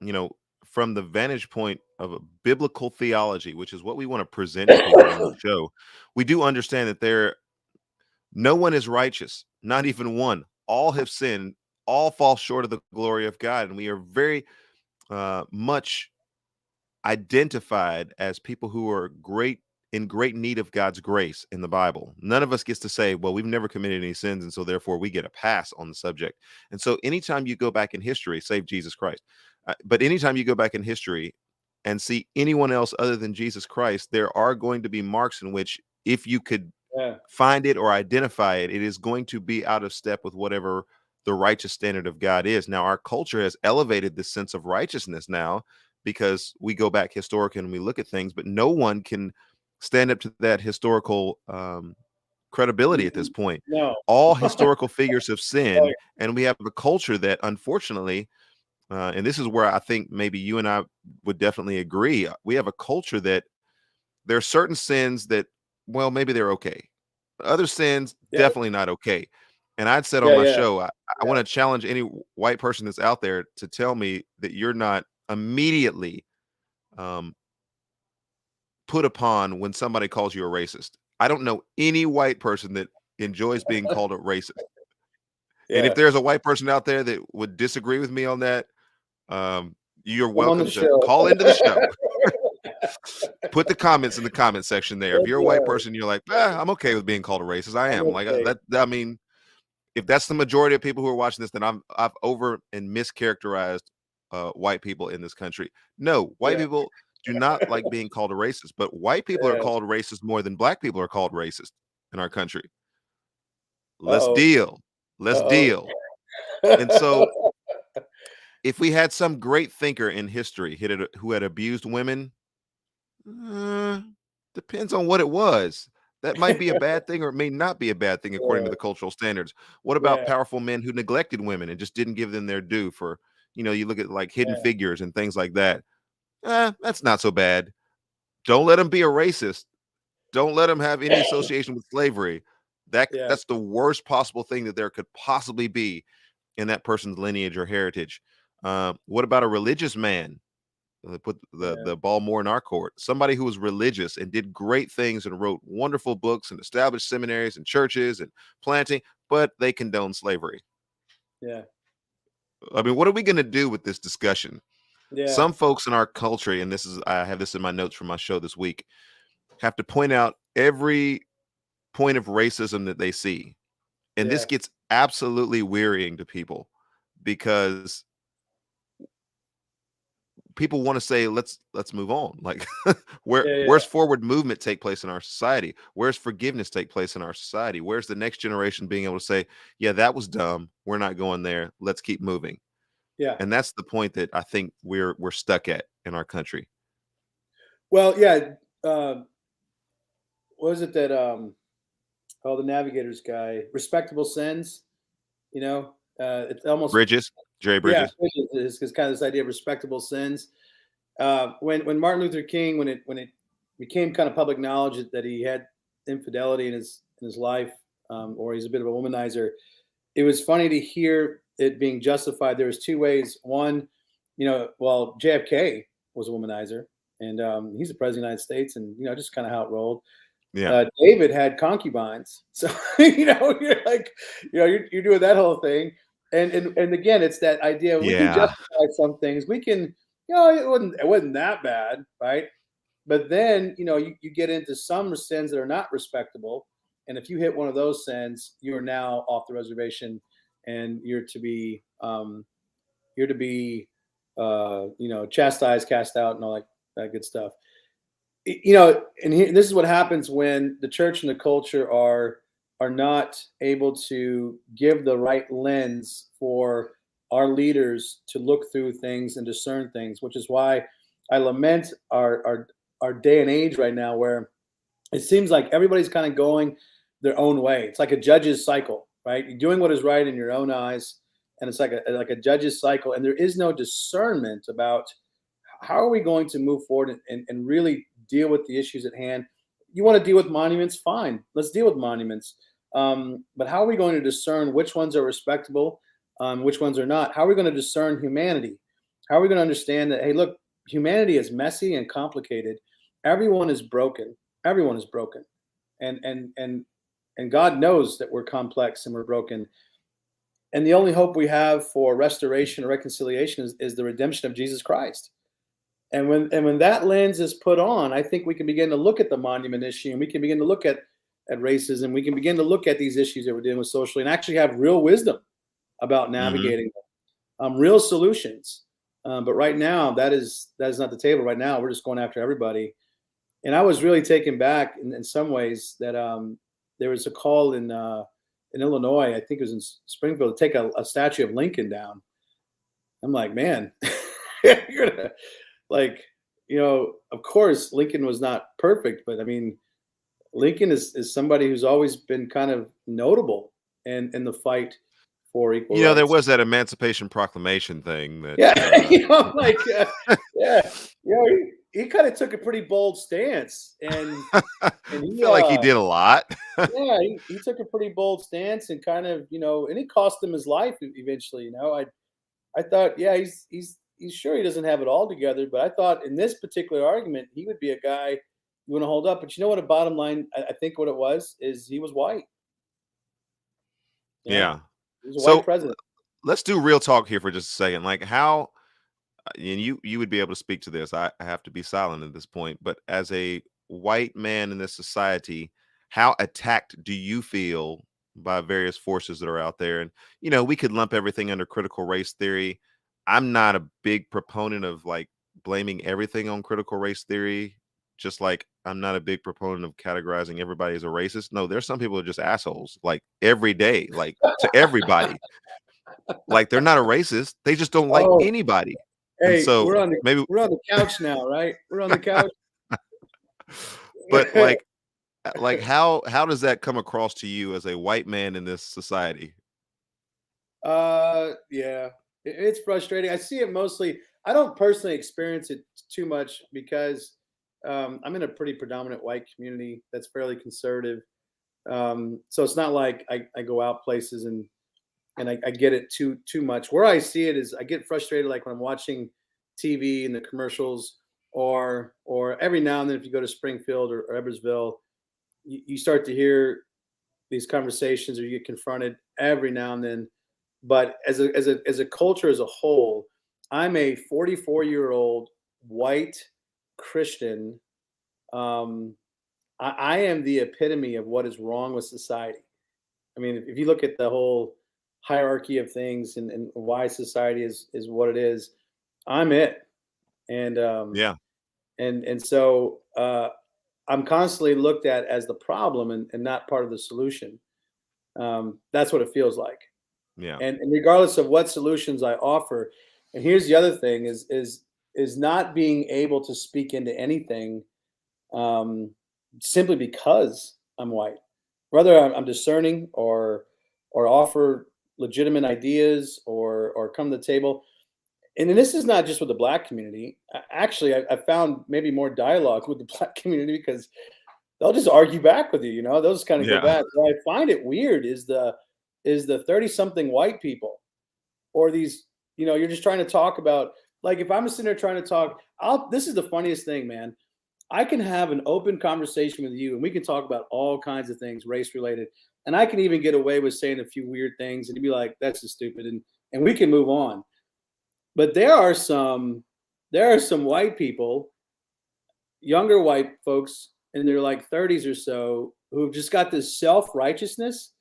Speaker 1: from the vantage point of a biblical theology, which is what we want to present to people on the show. We do understand that no one is righteous, not even one. All have sinned, all fall short of the glory of God, and we are very much identified as people who are in great need of God's grace in the Bible. None of us gets to say, well, we've never committed any sins, and so therefore we get a pass on the subject. And so anytime you go back in history, save Jesus Christ, but anytime you go back in history and see anyone else other than Jesus Christ, there are going to be marks in which, if you could
Speaker 2: Yeah.
Speaker 1: find it or identify it, it is going to be out of step with whatever the righteous standard of God is. Now, our culture has elevated this sense of righteousness now because we go back historically and we look at things, but no one can stand up to that historical credibility at this
Speaker 2: Mhm.
Speaker 1: point.
Speaker 2: No.
Speaker 1: All historical figures have
Speaker 2: Oh,
Speaker 1: sinned, and we have a culture that, unfortunately, and this is where I think maybe you and I would definitely agree. We have a culture that there are certain sins that, well, maybe they're okay. Other sins,
Speaker 2: yeah.
Speaker 1: definitely not okay. And I'd said on
Speaker 2: Yeah.
Speaker 1: my
Speaker 2: Yeah.
Speaker 1: show, I
Speaker 2: Yeah.
Speaker 1: want to challenge any white person that's out there to tell me that you're not immediately um, put upon when somebody calls you a racist. I don't know any white person that enjoys being called a racist. And if
Speaker 2: Yeah.
Speaker 1: there's a white person out there that would disagree with me on that, um, you're
Speaker 2: Come on the
Speaker 1: welcome to
Speaker 2: show.
Speaker 1: call into the show. Put the comments in the comment section there. If
Speaker 2: That's
Speaker 1: you're a white
Speaker 2: right.
Speaker 1: person, you're like, I'm okay with being called a racist. I
Speaker 2: I'm
Speaker 1: am like
Speaker 2: okay.
Speaker 1: that. I mean, if that's the majority of people who are watching this, then I've over and mischaracterized white people in this country. No, white
Speaker 2: Yeah.
Speaker 1: people do not like being called a racist, but white people are
Speaker 2: Yeah.
Speaker 1: called racist more than black people are called racist in our country. Let's
Speaker 2: Uh-oh.
Speaker 1: deal. Let's
Speaker 2: Uh-oh.
Speaker 1: deal. And so, if we had some great thinker in history who had abused women, uh, depends on what it was. That might be a bad thing, or it may not be a bad thing according to
Speaker 2: Yeah.
Speaker 1: the cultural standards. What about
Speaker 2: Yeah.
Speaker 1: powerful men who neglected women and just didn't give them their due for, you look at like Hidden
Speaker 2: Yeah.
Speaker 1: Figures and things like that. That's not so bad. Don't let them be a racist. Don't let them have any association with slavery.
Speaker 2: Yeah.
Speaker 1: That's the worst possible thing that there could possibly be in that person's lineage or heritage. What about a religious man? Put
Speaker 2: Yeah.
Speaker 1: the ball more in our court. Somebody who was religious and did great things and wrote wonderful books and established seminaries and churches and planting, but they condone slavery.
Speaker 2: Yeah.
Speaker 1: I mean, what are we going to do with this discussion?
Speaker 2: Yeah.
Speaker 1: Some folks in our culture, and I have this in my notes from my show this week, have to point out every point of racism that they see. And this
Speaker 2: Yeah.
Speaker 1: gets absolutely wearying to people because people want to say let's move on. Like
Speaker 2: Yeah, yeah,
Speaker 1: where's forward movement take place in our society? Where's forgiveness take place in our society? Where's the next generation being able to say, yeah, that was dumb, we're not going there, let's keep moving?
Speaker 2: yeah.
Speaker 1: And that's the point that I think we're stuck at in our country.
Speaker 2: Well, yeah. What was it that the Navigators guy, Respectable Sins? You know, it's almost
Speaker 1: Bridges, Jerry
Speaker 2: yeah.
Speaker 1: Bridges.
Speaker 2: It's kind of this idea of respectable sins. When Martin Luther King, when it became kind of public knowledge that he had infidelity in his life, or he's a bit of a womanizer, it was funny to hear it being justified. There was two ways. One, well, JFK was a womanizer, and he's the president of the United States, and just kind of how it rolled.
Speaker 1: Yeah.
Speaker 2: David had concubines, so you're like, you're doing that whole thing, and again, it's that idea we can
Speaker 1: Yeah.
Speaker 2: justify some things. We can, it wasn't that bad, right? But then you get into some sins that are not respectable, and if you hit one of those sins, you are now off the reservation, and you're to be chastised, cast out, and all that good stuff. And this is what happens when the church and the culture are not able to give the right lens for our leaders to look through things and discern things, which is why I lament our day and age right now, where it seems like everybody's kind of going their own way. It's like a judge's cycle, right? You're doing what is right in your own eyes, and it's like a judge's cycle, and there is no discernment about how are we going to move forward and really deal with the issues at hand. You want to deal with monuments, fine, let's deal with monuments, but how are we going to discern which ones are respectable, which ones are not? How are we going to discern humanity? How are we going to understand that, hey, look, humanity is messy and complicated. Everyone is broken. Everyone is broken, and God knows that we're complex and we're broken, and the only hope we have for restoration or reconciliation is the redemption of Jesus Christ. And when that lens is put on, I think we can begin to look at the monument issue, and we can begin to look at racism. We can begin to look at these issues that we're dealing with socially, and actually have real wisdom about
Speaker 1: Hmm.
Speaker 2: navigating them, real solutions. But right now, that is not the table. Right now, we're just going after everybody. And I was really taken back in some ways that there was a call in Illinois, I think it was in Springfield, to take a statue of Lincoln down. I'm like, man, you're gonna, like, of course, Lincoln was not perfect, but I mean, Lincoln is somebody who's always been kind of notable in the fight for equal
Speaker 1: There
Speaker 2: rights.
Speaker 1: was that Emancipation Proclamation thing that
Speaker 2: Yeah, like, yeah, he kind of took a pretty bold stance, and
Speaker 1: I
Speaker 2: he
Speaker 1: feel like he did a lot.
Speaker 2: yeah, he took a pretty bold stance, and kind of, and it cost him his life eventually. I thought, yeah, he's sure he doesn't have it all together, but I thought in this particular argument he would be a guy you want to hold up. But you know what? A bottom line, I think what it was is he was white.
Speaker 1: Yeah.
Speaker 2: He was a white
Speaker 1: So
Speaker 2: president.
Speaker 1: let's do real talk here for just a second. Like how, and you would be able to speak to this. I have to be silent at this point. But as a white man in this society, how attacked do you feel by various forces that are out there? And we could lump everything under critical race theory. I'm not a big proponent of like blaming everything on critical race theory. Just like I'm not a big proponent of categorizing everybody as a racist. No, there's some people who are just assholes, like every day, like to everybody. Like they're not a racist. They just don't like
Speaker 2: Oh,
Speaker 1: anybody. And
Speaker 2: hey,
Speaker 1: so
Speaker 2: we're on the
Speaker 1: maybe,
Speaker 2: we're on the couch now, right? We're on the couch.
Speaker 1: but like how does that come across to you as a white man in this society?
Speaker 2: Yeah, it's frustrating. I see it mostly. I don't personally experience it too much because I'm in a pretty predominant white community that's fairly conservative. So it's not like I go out places and I get it too much. Where I see it is I get frustrated, like when I'm watching TV and the commercials, or every now and then if you go to Springfield or Ebersville, you start to hear these conversations, or you get confronted every now and then. But as a culture as a whole, I'm a 44-year-old white Christian. Um, I am the epitome of what is wrong with society. I mean, if you look at the whole hierarchy of things and why society is what it is. I'm it, and
Speaker 1: Yeah.
Speaker 2: so I'm constantly looked at as the problem and not part of the solution. That's what it feels like.
Speaker 1: Yeah.
Speaker 2: And regardless of what solutions I offer, and here's the other thing is not being able to speak into anything um, simply because I'm white. Whether I'm discerning or offer legitimate ideas or come to the table. And then this is not just with the black community. Actually, I found maybe more dialogue with the black community because they'll just argue back with you. You know, they'll just kind of go
Speaker 1: Yeah.
Speaker 2: back. What I find it weird is the 30 something white people or these. You know, you're just trying to talk about like if I'm sitting there trying to talk. I'll. This is the funniest thing, man. I can have an open conversation with you and we can talk about all kinds of things race related. And I can even get away with saying a few weird things and you'd be like, that's just stupid. And we can move on. But there are some white people, younger white folks in their like 30s or so, who've just got this self-righteousness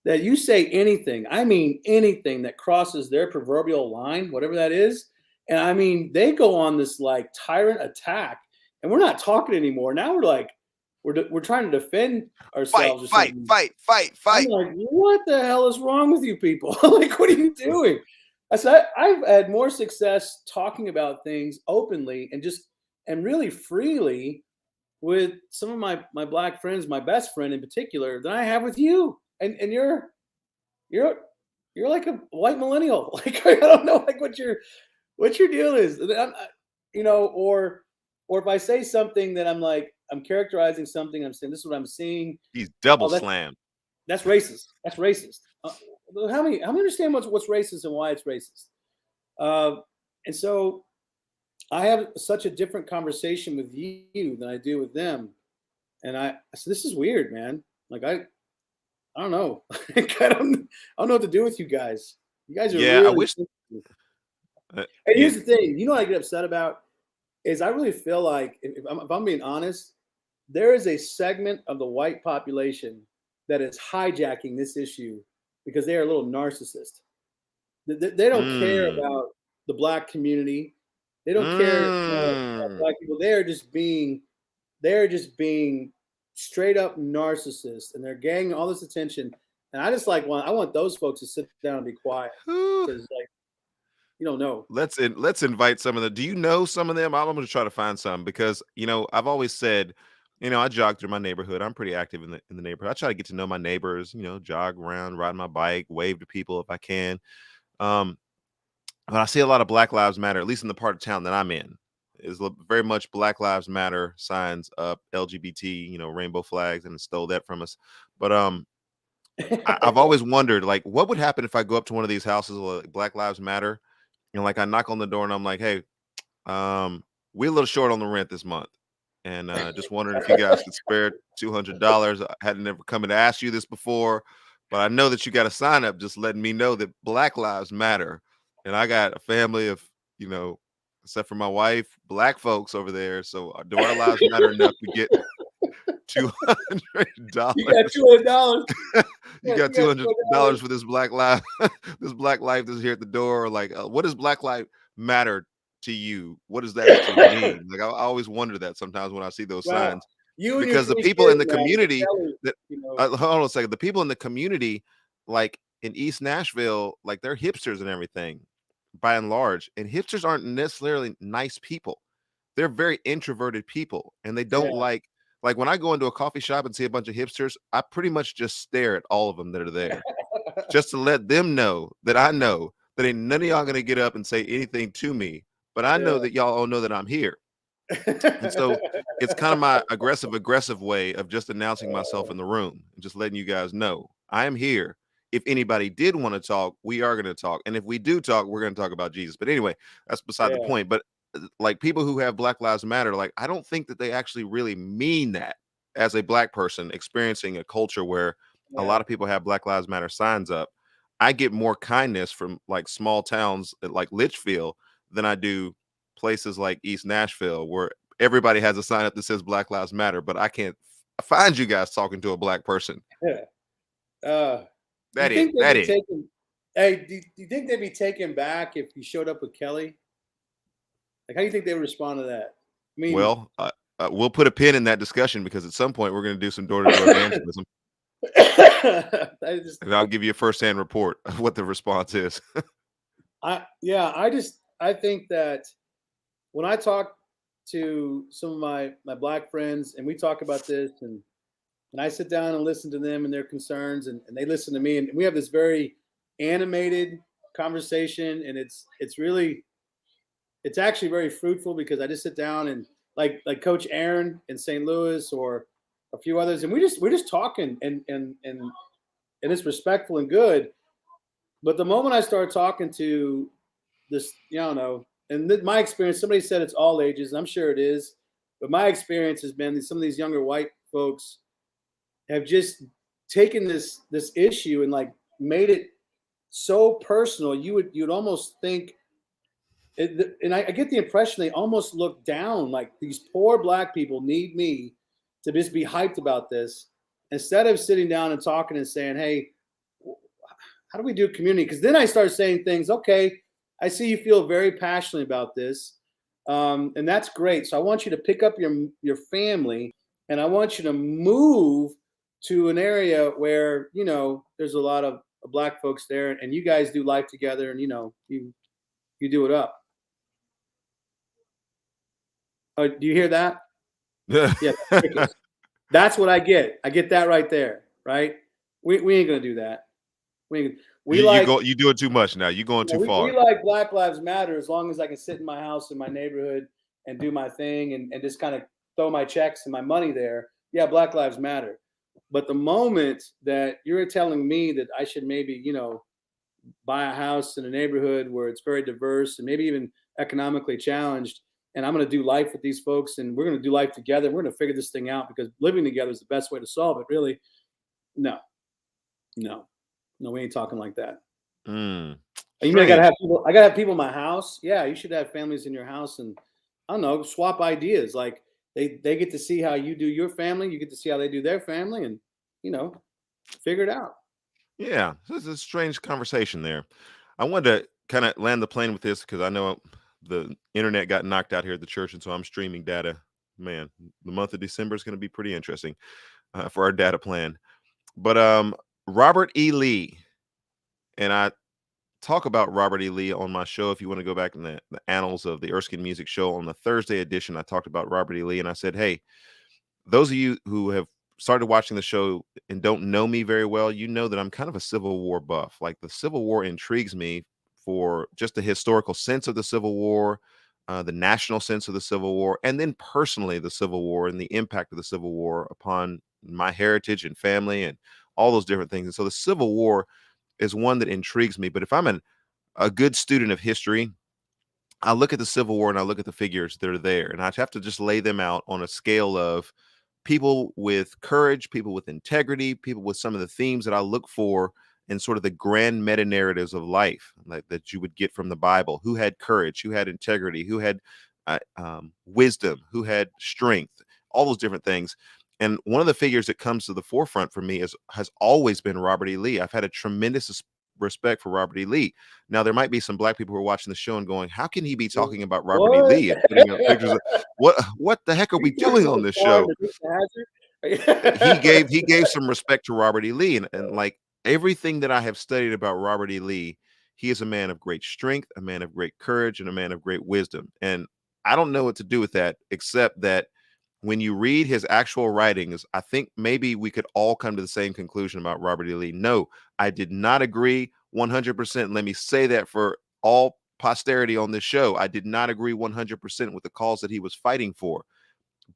Speaker 2: that you say anything, I mean anything that crosses their proverbial line, whatever that is. And I mean, they go on this like tyrant attack, and we're not talking anymore. Now we're like, we're trying to defend
Speaker 1: Fight,
Speaker 2: ourselves or
Speaker 1: fight,
Speaker 2: something.
Speaker 1: fight, fight,
Speaker 2: I'm
Speaker 1: fight.
Speaker 2: like, what the hell is wrong with you people? Like, what are you doing? I said, I've had more success talking about things openly and just and really freely with some of my black friends, my best friend in particular, than I have with you. And you're you're like a white millennial. Like I don't know like what your deal is. And you know, or if I say something that I'm like I'm characterizing something, I'm saying this is what I'm seeing.
Speaker 1: He's double
Speaker 2: Oh,
Speaker 1: slammed.
Speaker 2: that's racist. That's racist. How many understand what's racist and why it's racist? Uh, and so I have such a different conversation with you than I do with them. And I said, this is weird, man. Like I don't know. I don't know what to do with you guys. You guys are
Speaker 1: Yeah, I
Speaker 2: really.
Speaker 1: wish.
Speaker 2: And
Speaker 1: Yeah.
Speaker 2: here's the thing. You know what I get upset about is I really feel like if I'm being honest, there is a segment of the white population that is hijacking this issue because they are a little narcissist. They don't care
Speaker 1: Mm.
Speaker 2: about the black community. They don't care about
Speaker 1: Mm.
Speaker 2: black people. They're just being straight up narcissists, and they're gaining all this attention. And I just like I want those folks to sit down and be quiet
Speaker 1: Whew.
Speaker 2: because like you don't know.
Speaker 1: Let's invite some of them. Do you know some of them? I'm gonna try to find some because I've always said, I jog through my neighborhood. I'm pretty active in the neighborhood. I try to get to know my neighbors. Jog around, ride my bike, wave to people if I can. Um, but I see a lot of Black Lives Matter, at least in the part of town that I'm in. Is very much Black Lives Matter signs up, LGBT, rainbow flags, and stole that from us. But I've always wondered, like, what would happen if I go up to one of these houses like Black Lives Matter, and like I knock on the door and I'm like, hey, we're a little short on the rent this month, and just wondering if you guys could spare $200. I hadn't ever come in to ask you this before, but I know that you got a sign up just letting me know that Black Lives Matter, and I got a family of except for my wife, black folks over there. So do our lives matter enough to get $200?
Speaker 2: You got $200.
Speaker 1: You
Speaker 2: Yeah,
Speaker 1: got
Speaker 2: you got
Speaker 1: $200 for this black life, this black life that's here at the door. Like, what does Black Life Matter to you? What does that actually
Speaker 2: $200.
Speaker 1: mean? Like, I always wonder that sometimes when I see those
Speaker 2: Wow.
Speaker 1: signs,
Speaker 2: You and your
Speaker 1: because the
Speaker 2: three
Speaker 1: people in
Speaker 2: kids,
Speaker 1: the
Speaker 2: man, you
Speaker 1: community
Speaker 2: tell her,
Speaker 1: that
Speaker 2: you know.
Speaker 1: hold on a second, the people in the community, like in East Nashville, like they're hipsters and everything, by and large, and hipsters aren't necessarily nice people. They're very introverted people, and they don't
Speaker 2: Yeah.
Speaker 1: like when I go into a coffee shop and see a bunch of hipsters, I pretty much just stare at all of them that are there, just to let them know that ain't none of y'all gonna get up and say anything to me, but I know
Speaker 2: Yeah.
Speaker 1: that y'all all know that I'm here. And so it's kind of my aggressive way of just announcing myself in the room and just letting you guys know I am here. If anybody did want to talk, we are going to talk. And if we do talk, we're going to talk about Jesus. But anyway, that's beside the
Speaker 2: Yeah.
Speaker 1: point. But like people who have Black Lives Matter, like I don't think that they actually really mean that as a black person experiencing a culture where a
Speaker 2: Yeah.
Speaker 1: lot of people have Black Lives Matter signs up. I get more kindness from like small towns like Litchfield than I do places like East Nashville, where everybody has a sign up that says Black Lives Matter, but I can't find you guys talking to a black person.
Speaker 2: Yeah. Uh, you
Speaker 1: That it.
Speaker 2: think they'd
Speaker 1: That
Speaker 2: be
Speaker 1: it.
Speaker 2: taking? Hey, do you think they'd be taken back if you showed up with Kelly? Like, how do you think they would respond to that? I mean,
Speaker 1: Well, we'll put a pin in that discussion because at some point we're going to do some door-to-door evangelism,
Speaker 2: I just,
Speaker 1: and I'll give you a firsthand report of what the response is.
Speaker 2: yeah, I think that when I talk to some of my black friends and we talk about this and I sit down and listen to them and their concerns and they listen to me and we have this very animated conversation and it's actually very fruitful because I just sit down and like Coach Aaron in St. Louis or a few others and we're just talking and it's respectful and good. But the moment I start talking to this, you know, and my experience, somebody said it's all ages, and I'm sure it is, but my experience has been that some of these younger white folks have just taken this issue and like made it so personal. You'd almost think, and I get the impression they almost look down, like these poor black people need me to just be hyped about this instead of sitting down and talking and saying, "Hey, how do we do community?" Because then I start saying things. Okay, I see you feel very passionately about this, and that's great. So I want you to pick up your family, and I want you to move to an area where there's a lot of black folks there, and you guys do life together, and you do it up. Do you hear that? Yeah, crickets. That's what I get. I get that right there. Right? We ain't gonna do that. We
Speaker 1: You
Speaker 2: like
Speaker 1: go, you doing too much now. You going too
Speaker 2: we
Speaker 1: far.
Speaker 2: like Black Lives Matter as long as I can sit in my house in my neighborhood and do my thing and just kind of throw my checks and my money there. Yeah, Black Lives Matter. But the moment that you're telling me that I should maybe, buy a house in a neighborhood where it's very diverse and maybe even economically challenged, and I'm going to do life with these folks and we're going to do life together. We're going to figure this thing out because living together is the best way to solve it, really. No, no, no, we ain't talking like that.
Speaker 1: Mm,
Speaker 2: You mean I gotta
Speaker 1: strange.
Speaker 2: have people? I gotta have people in my house. Yeah, you should have families in your house, and I don't know, swap ideas. Like they get to see how you do your family, you get to see how they do their family, and you know, figure it out.
Speaker 1: Yeah, this is a strange conversation there. I wanted to kind of land the plane with this because I know the internet got knocked out here at the church, and so I'm streaming data. Man, the month of December is going to be pretty interesting for our data plan. But Robert E. Lee, and I talk about Robert E. Lee on my show. If you want to go back in the annals of the Erskine Music Show on the Thursday edition, I talked about Robert E. Lee, and I said, hey, those of you who have started watching the show and don't know me very well, you know that I'm kind of a Civil War buff. Like the Civil War intrigues me for just the historical sense of the Civil War, the national sense of the Civil War, and then personally the Civil War and the impact of the Civil War upon my heritage and family and all those different things. And so the Civil War is one that intrigues me. But if I'm a good student of history, I look at the Civil War and I look at the figures that are there, and I have to just lay them out on a scale of people with courage, people with integrity, people with some of the themes that I look for in sort of the grand meta narratives of life that you would get from the Bible. Who had courage? Who had integrity? Who had wisdom? Who had strength? All those different things. And one of the figures that comes to the forefront for me has always been Robert E. Lee. I've had a tremendous respect for Robert E. Lee. Now, there might be some black people who are watching the show and going, "How can he be talking about Robert E.
Speaker 2: What?
Speaker 1: Lee and putting up pictures of what the heck are
Speaker 2: Are
Speaker 1: we
Speaker 2: you trying
Speaker 1: doing
Speaker 2: to
Speaker 1: on
Speaker 2: go
Speaker 1: this
Speaker 2: far
Speaker 1: show?"
Speaker 2: to Dukes of
Speaker 1: He gave
Speaker 2: Hazzard?
Speaker 1: some respect to Robert E. Lee, and like everything that I have studied about Robert E. Lee, he is a man of great strength, a man of great courage, and a man of great wisdom. And I don't know what to do with that, except that when you read his actual writings, I think maybe we could all come to the same conclusion about Robert E. Lee. No, I did not agree 100%. Let me say that for all posterity on this show. I did not agree 100% with the cause that he was fighting for,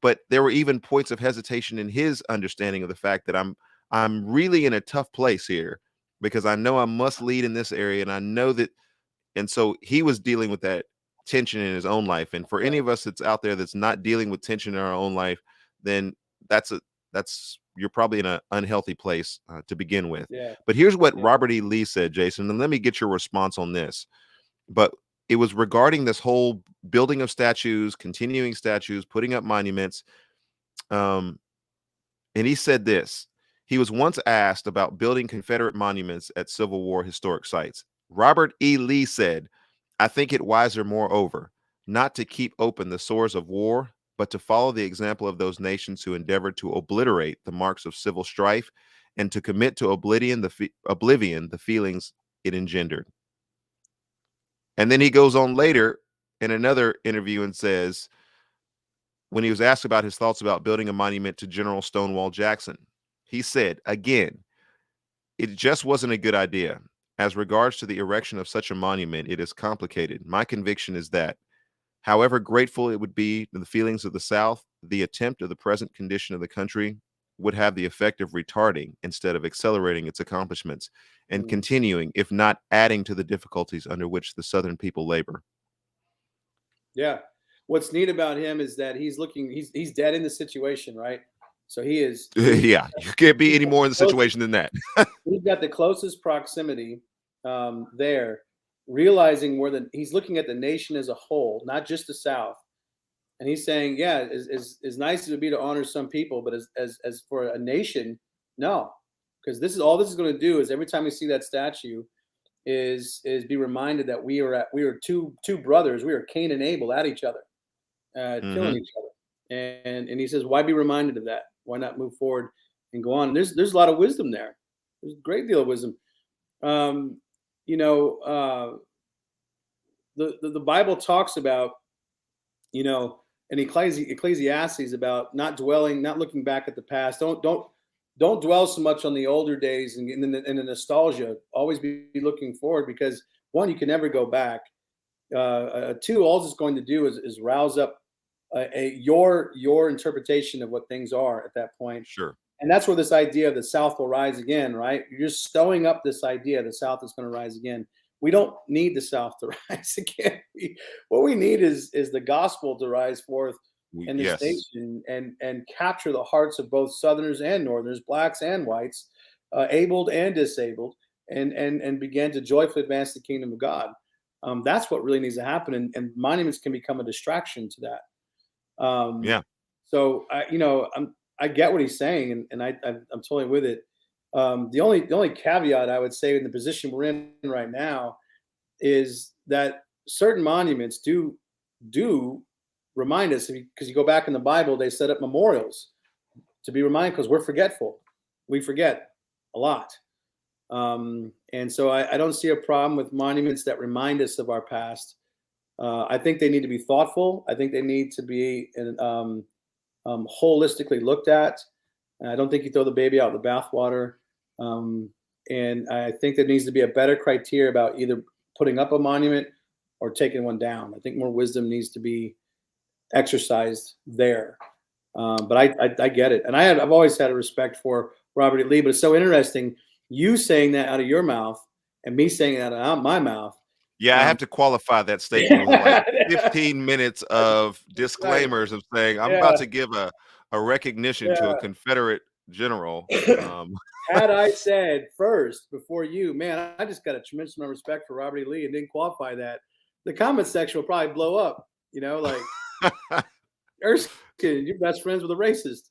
Speaker 1: but there were even points of hesitation in his understanding of the fact that I'm really in a tough place here because I know I must lead in this area, and I know that. And so he was dealing with that tension in his own life. And for any
Speaker 2: Right.
Speaker 1: of us that's out there that's not dealing with tension in our own life, then that's a that's you're probably in an unhealthy place to begin with.
Speaker 2: Yeah.
Speaker 1: But here's what
Speaker 2: Yeah.
Speaker 1: Robert E. Lee said, Jason, and let me get your response on this. But it was regarding this whole building of statues, continuing statues, putting up monuments. Um, and he said this. He was once asked about building Confederate monuments at Civil War historic sites. Robert E. Lee said, I think it wiser, moreover, not to keep open the sores of war, but to follow the example of those nations who endeavored to obliterate the marks of civil strife and to commit to oblivion the feelings it engendered. And then he goes on later in another interview and says, when he was asked about his thoughts about building a monument to General Stonewall Jackson, he said, again, it just wasn't a good idea. As regards to the erection of such a monument, it is complicated. My conviction is that, however grateful it would be to the feelings of the South, the attempt of the present condition of the country would have the effect of retarding instead of accelerating its accomplishments and continuing, if not adding to the difficulties under which the Southern people labor.
Speaker 2: Yeah. What's neat about him is that he's dead in the situation, right? So he is.
Speaker 1: Yeah, you can't be any more in the situation than that.
Speaker 2: He's got the closest proximity there, realizing he's looking at the nation as a whole, not just the South. And he's saying, yeah, as nice as it would be to honor some people, but as for a nation, no, because this is going to do is every time we see that statue, is be reminded that we are two brothers, we are Cain and Abel at each other, killing each other, and he says, why be reminded of that? Why not move forward and go on? And there's a lot of wisdom there. There's a great deal of wisdom. You know, the Bible talks about, you know, in Ecclesiastes about not looking back at the past. Don't dwell so much on the older days and the nostalgia. Always be looking forward, because one, you can never go back. Two, all it's going to do is rouse up your interpretation of what things are at that point.
Speaker 1: Sure.
Speaker 2: And that's where this idea of the South will rise again, right? You're just stowing up this idea the South is going to rise again. We don't need the South to rise again. What we need is the gospel to rise forth in this nation and capture the hearts of both Southerners and Northerners, blacks and whites, abled and disabled, and begin to joyfully advance the kingdom of God. That's what really needs to happen, and monuments can become a distraction to that.
Speaker 1: Yeah.
Speaker 2: So I get what he's saying, and I'm totally with it. The only caveat I would say in the position we're in right now is that certain monuments do remind us, because you go back in the Bible, they set up memorials to be reminded, because we're forgetful. We forget a lot. And so I don't see a problem with monuments that remind us of our past. I think they need to be thoughtful. I think they need to be holistically looked at. I don't think you throw the baby out with the bathwater. And I think there needs to be a better criteria about either putting up a monument or taking one down. I think more wisdom needs to be exercised there. But I get it. And I've always had a respect for Robert E. Lee, but it's so interesting, you saying that out of your mouth and me saying that out of my mouth.
Speaker 1: Yeah, I have to qualify that statement with like 15 minutes of disclaimers of saying I'm about to give a recognition to a Confederate general.
Speaker 2: Had I said first before you, man, I just got a tremendous amount of respect for Robert E. Lee and didn't qualify that, the comment section will probably blow up. You know, like, Erskine, you're best friends with a racist.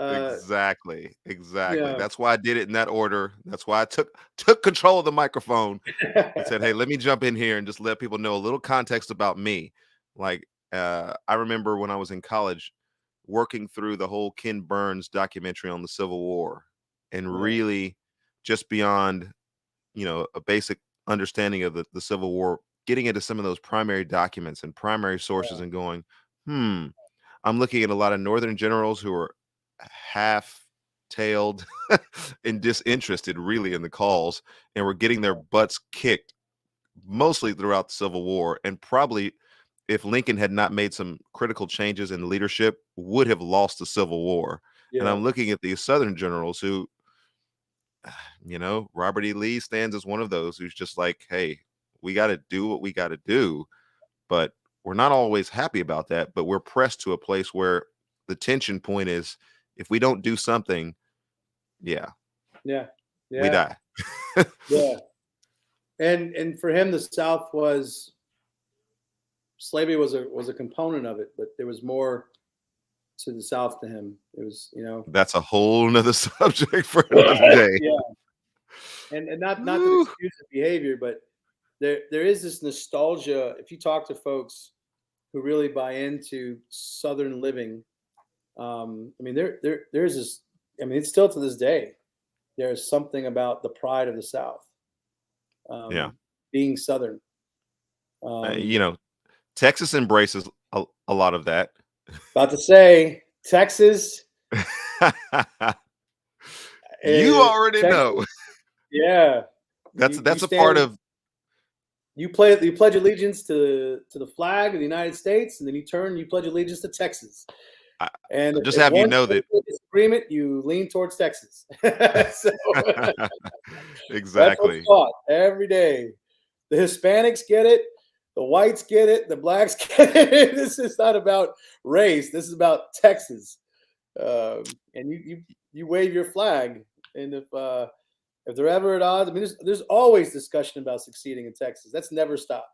Speaker 1: Exactly.
Speaker 2: Yeah.
Speaker 1: That's why I did it in that order. That's why I took control of the microphone and said, hey, let me jump in here and just let people know a little context about me. Like, I remember when I was in college working through the whole Ken Burns documentary on the Civil War, and really just beyond, a basic understanding of the Civil War, getting into some of those primary documents and primary sources and going, I'm looking at a lot of Northern generals who are half-tailed and disinterested really in the cause, and were getting their butts kicked mostly throughout the Civil War, and probably, if Lincoln had not made some critical changes in leadership, would have lost the Civil War. And I'm looking at these Southern generals who, Robert E. Lee stands as one of those who's just like, hey, we got to do what we got to do, but we're not always happy about that. But we're pressed to a place where the tension point is, if we don't do something, we die.
Speaker 2: And for him, the South slavery was a component of it, but there was more to the South to him. It was,
Speaker 1: That's a whole nother subject for another day.
Speaker 2: yeah, and not to
Speaker 1: Woo.
Speaker 2: excuse the behavior, but there is this nostalgia. If you talk to folks who really buy into Southern living, I mean, there's this. I mean, it's still to this day. There's something about the pride of the South,
Speaker 1: Yeah.
Speaker 2: being Southern.
Speaker 1: You know, Texas embraces a lot of that.
Speaker 2: About to say Texas.
Speaker 1: You already
Speaker 2: Texas,
Speaker 1: know.
Speaker 2: yeah. You
Speaker 1: That's a part
Speaker 2: stand.
Speaker 1: of.
Speaker 2: You pledge allegiance to the flag of the United States, and then you turn. You pledge allegiance to Texas.
Speaker 1: I,
Speaker 2: And
Speaker 1: I'll just
Speaker 2: if
Speaker 1: have you
Speaker 2: one
Speaker 1: know that.
Speaker 2: disagreement, you lean towards Texas. So that's what's
Speaker 1: Exactly.
Speaker 2: taught every day. The Hispanics get it, the whites get it, the blacks get it. This is not about race. This is about Texas. And you wave your flag, and if they're ever at odds, I mean, there's always discussion about succeeding in Texas. That's never stopped,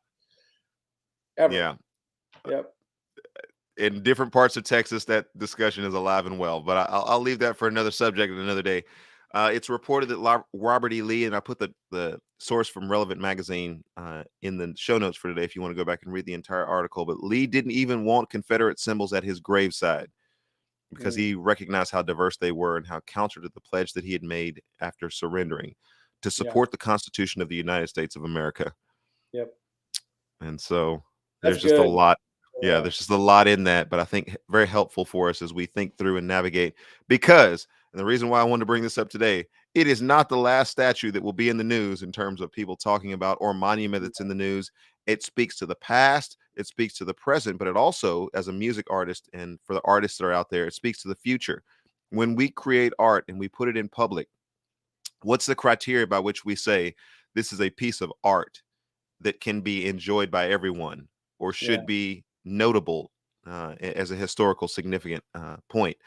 Speaker 2: ever.
Speaker 1: Yeah.
Speaker 2: Yep.
Speaker 1: In different parts of Texas, that discussion is alive and well. But I'll leave that for another subject and another day. It's reported that Robert E. Lee, and I put the source from Relevant Magazine in the show notes for today if you want to go back and read the entire article. But Lee didn't even want Confederate symbols at his graveside because he recognized how diverse they were and how counter to the pledge that he had made after surrendering to
Speaker 2: Yeah.
Speaker 1: support the Constitution of the United States of America.
Speaker 2: Yep.
Speaker 1: And so
Speaker 2: That's
Speaker 1: there's just a
Speaker 2: good.
Speaker 1: lot. Yeah,
Speaker 2: Yeah.
Speaker 1: there's just a lot in that, but I think very helpful for us as we think through and navigate. Because, and the reason why I wanted to bring this up today, it is not the last statue that will be in the news in terms of people talking about or monument that's in the news. It speaks to the past, it speaks to the present, but it also, as a music artist and for the artists that are out there, it speaks to the future. When we create art and we put it in public, what's the criteria by which we say this is a piece of art that can be enjoyed by everyone or
Speaker 2: Yeah.
Speaker 1: should be notable as a historical significant point?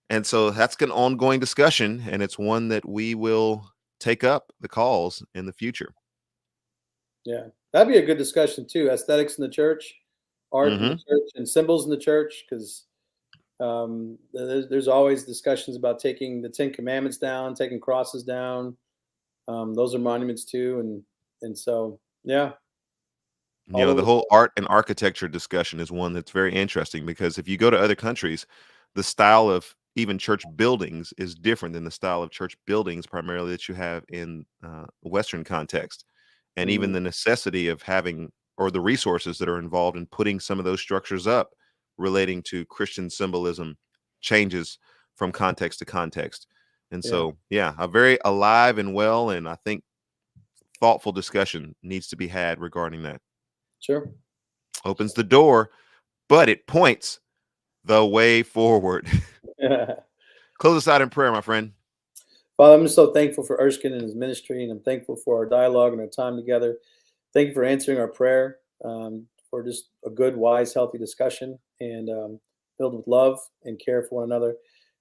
Speaker 1: And so that's an ongoing discussion, and it's one that we will take up the calls in the future.
Speaker 2: Yeah. That'd be a good discussion too. Aesthetics in the church, art in the church, and symbols in the church, because there's always discussions about taking the Ten Commandments down, taking crosses down. Those are monuments too, and so yeah,
Speaker 1: You
Speaker 2: all
Speaker 1: know,
Speaker 2: over
Speaker 1: the
Speaker 2: the
Speaker 1: whole
Speaker 2: place.
Speaker 1: art and architecture discussion is one that's very interesting because if you go to other countries, the style of even church buildings is different than the style of church buildings primarily that you have in Western context. And even
Speaker 2: Mhm.
Speaker 1: the necessity of having or the resources that are involved in putting some of those structures up relating to Christian symbolism changes from context to context. And
Speaker 2: Yeah,
Speaker 1: so, yeah, a very alive and well, and I think thoughtful discussion needs to be had regarding that.
Speaker 2: sure.
Speaker 1: Opens the door, but it points the way forward. Close us out in prayer, my friend.
Speaker 2: Father, I'm just so thankful for Erskine and his ministry, and I'm thankful for our dialogue and our time together. Thank you for answering our prayer, for just a good, wise, healthy discussion, and filled with love and care for one another.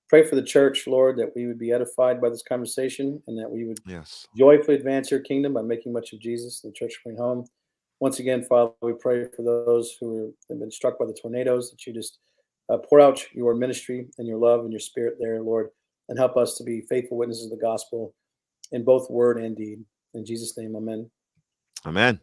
Speaker 2: Pray for the church, Lord, that we would be edified by this conversation and that we would
Speaker 1: Yes.
Speaker 2: joyfully advance your kingdom by making much of Jesus and the church coming home. Once again, Father, we pray for those who have been struck by the tornadoes, that you just pour out your ministry and your love and your spirit there, Lord, and help us to be faithful witnesses of the gospel in both word and deed. In Jesus' name, amen.
Speaker 1: Amen.